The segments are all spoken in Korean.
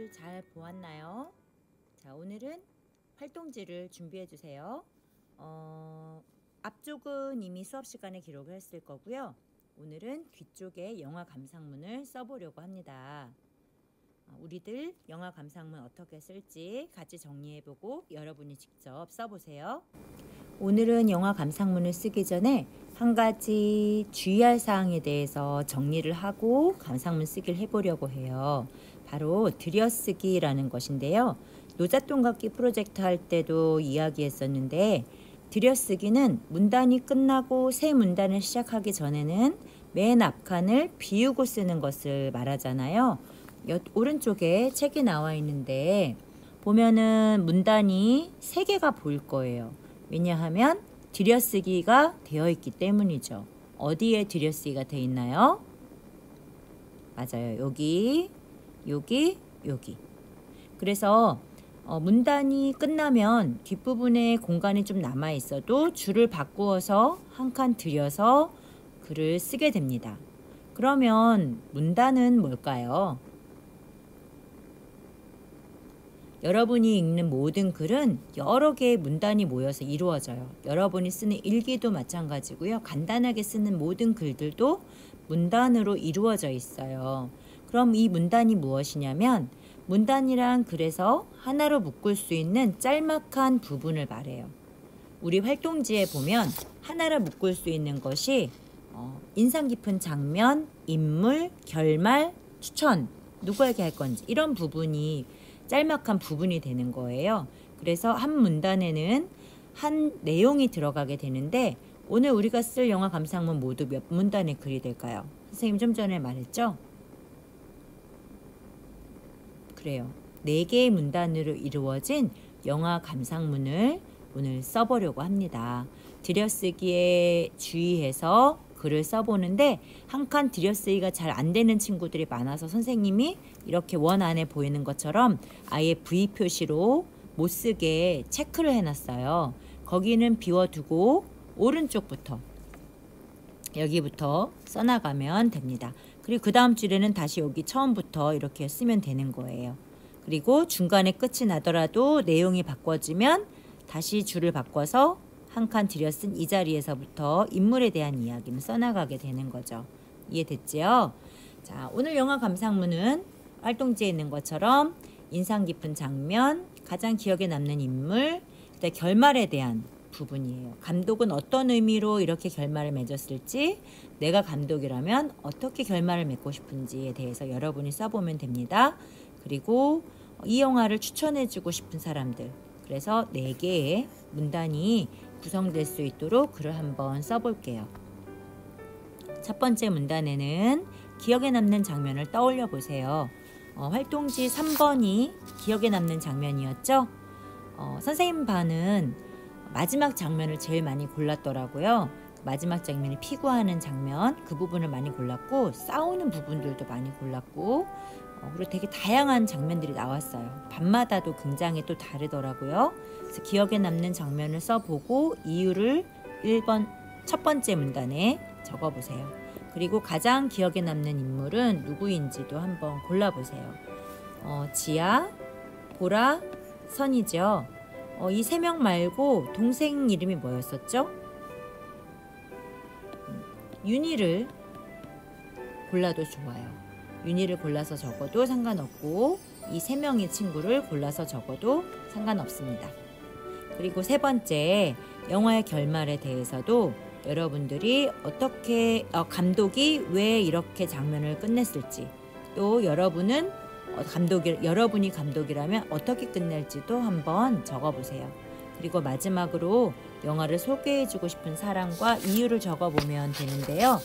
다들 잘 보았나요? 자, 오늘은 활동지를 준비해 주세요. 앞쪽은 이미 수업 시간에 기록을 했을 거고요. 오늘은 뒤쪽에 영화 감상문을 써보려고 합니다. 우리들 영화 감상문 어떻게 쓸지 같이 정리해보고 여러분이 직접 써보세요. 오늘은 영화 감상문을 쓰기 전에 한 가지 주의할 사항에 대해서 정리를 하고 감상문 쓰기를 해보려고 해요. 바로 들여쓰기라는 것인데요. 노잣동각기 프로젝트 할 때도 이야기했었는데, 들여쓰기는 문단이 끝나고 새 문단을 시작하기 전에는 맨 앞칸을 비우고 쓰는 것을 말하잖아요. 오른쪽에 책이 나와 있는데 보면은 문단이 3개가 보일 거예요. 왜냐하면 들여쓰기가 되어 있기 때문이죠. 어디에 들여쓰기가 되어 있나요? 맞아요. 여기. 그래서 문단이 끝나면 뒷부분에 공간이 좀 남아 있어도 줄을 바꾸어서 한 칸 들여서 글을 쓰게 됩니다. 그러면 문단은 뭘까요? 여러분이 읽는 모든 글은 여러 개의 문단이 모여서 이루어져요. 여러분이 쓰는 일기도 마찬가지고요. 간단하게 쓰는 모든 글들도 문단으로 이루어져 있어요. 그럼 이 문단이 무엇이냐면, 문단이란 글에서 하나로 묶을 수 있는 짤막한 부분을 말해요. 우리 활동지에 보면 하나로 묶을 수 있는 것이 인상 깊은 장면, 인물, 결말, 추천, 누구에게 할 건지, 이런 부분이 짤막한 부분이 되는 거예요. 그래서 한 문단에는 한 내용이 들어가게 되는데, 오늘 우리가 쓸 영화 감상문 모두 몇 문단의 글이 될까요? 선생님 좀 전에 말했죠? 그래요. 4개의 문단으로 이루어진 영화 감상문을 오늘 써보려고 합니다. 들여쓰기에 주의해서 글을 써보는데, 한 칸 들여쓰기가 잘 안 되는 친구들이 많아서 선생님이 이렇게 원 안에 보이는 것처럼 아예 V 표시로 못 쓰게 체크를 해놨어요. 거기는 비워두고 오른쪽부터, 여기부터 써나가면 됩니다. 그리고 그 다음 줄에는 다시 여기 처음부터 이렇게 쓰면 되는 거예요. 그리고 중간에 끝이 나더라도 내용이 바꿔지면 다시 줄을 바꿔서 한 칸 들여쓴 이 자리에서부터 인물에 대한 이야기는 써나가게 되는 거죠. 이해됐지요? 자, 오늘 영화 감상문은 활동지에 있는 것처럼 인상 깊은 장면, 가장 기억에 남는 인물, 그다음에 결말에 대한 부분이에요. 감독은 어떤 의미로 이렇게 결말을 맺었을지, 내가 감독이라면 어떻게 결말을 맺고 싶은지에 대해서 여러분이 써보면 됩니다. 그리고 이 영화를 추천해주고 싶은 사람들, 그래서 4개의 문단이 구성될 수 있도록 글을 한번 써볼게요. 첫 번째 문단에는 기억에 남는 장면을 떠올려 보세요. 활동지 3번이 기억에 남는 장면이었죠? 선생님 반은 마지막 장면을 제일 많이 골랐더라고요. 마지막 장면이 피구하는 장면, 그 부분을 많이 골랐고, 싸우는 부분들도 많이 골랐고, 그리고 되게 다양한 장면들이 나왔어요. 밤마다도 굉장히 또 다르더라고요. 그래서 기억에 남는 장면을 써보고 이유를 1번 첫 번째 문단에 적어보세요. 그리고 가장 기억에 남는 인물은 누구인지도 한번 골라보세요. 지아, 보라, 선이죠. 이 3명 말고 동생 이름이 뭐였었죠? 윤희를 골라도 좋아요. 윤희를 골라서 적어도 상관없고, 이 3명의 친구를 골라서 적어도 상관없습니다. 그리고 3번째, 영화의 결말에 대해서도 여러분들이 어떻게 감독이 왜 이렇게 장면을 끝냈을지, 또 여러분은 여러분이 감독이라면 어떻게 끝낼지도 한번 적어보세요. 그리고 마지막으로 영화를 소개해주고 싶은 사람과 이유를 적어보면 되는데요.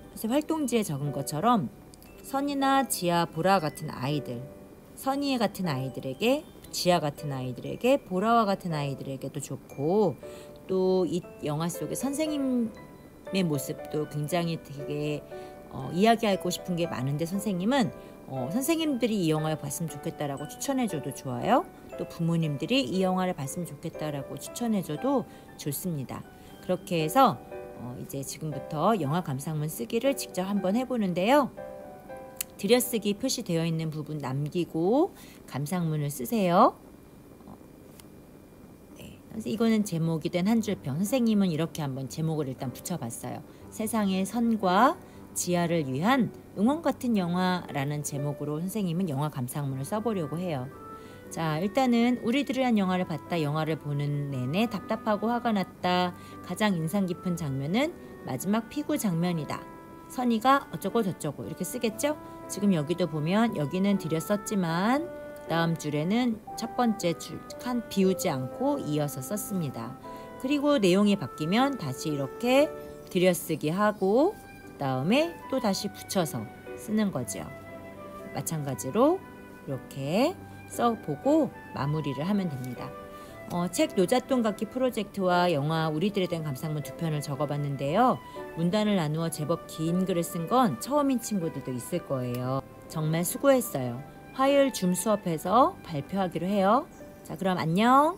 그래서 활동지에 적은 것처럼 선이나 지아, 보라 같은 아이들, 선이 같은 아이들에게, 지아 같은 아이들에게, 보라와 같은 아이들에게도 좋고, 또 이 영화 속의 선생님의 모습도 굉장히 되게 이야기하고 싶은 게 많은데, 선생님은 선생님들이 이 영화를 봤으면 좋겠다라고 추천해줘도 좋아요. 또 부모님들이 이 영화를 봤으면 좋겠다라고 추천해줘도 좋습니다. 그렇게 해서 이제 지금부터 영화 감상문 쓰기를 직접 한번 해보는데요. 들여쓰기 표시되어 있는 부분 남기고 감상문을 쓰세요. 네, 이거는 제목이 된 한 줄평. 선생님은 이렇게 한번 제목을 일단 붙여봤어요. 세상의 선과 지하를 위한 응원 같은 영화라는 제목으로 선생님은 영화 감상문을 써보려고 해요. 자, 일단은 우리들을 한 영화를 봤다. 영화를 보는 내내 답답하고 화가 났다. 가장 인상 깊은 장면은 마지막 피구 장면이다. 선이가 어쩌고 저쩌고 이렇게 쓰겠죠? 지금 여기도 보면 여기는 들여 썼지만 그 다음 줄에는 첫 번째 줄 칸 비우지 않고 이어서 썼습니다. 그리고 내용이 바뀌면 다시 이렇게 들여쓰기 하고 그 다음에 또 다시 붙여서 쓰는 거죠. 마찬가지로 이렇게 써보고 마무리를 하면 됩니다. 책 노잣돈 갖기 프로젝트와 영화 우리들에 대한 감상문 2편을 적어봤는데요. 문단을 나누어 제법 긴 글을 쓴 건 처음인 친구들도 있을 거예요. 정말 수고했어요. 화요일 줌 수업에서 발표하기로 해요. 자, 그럼 안녕.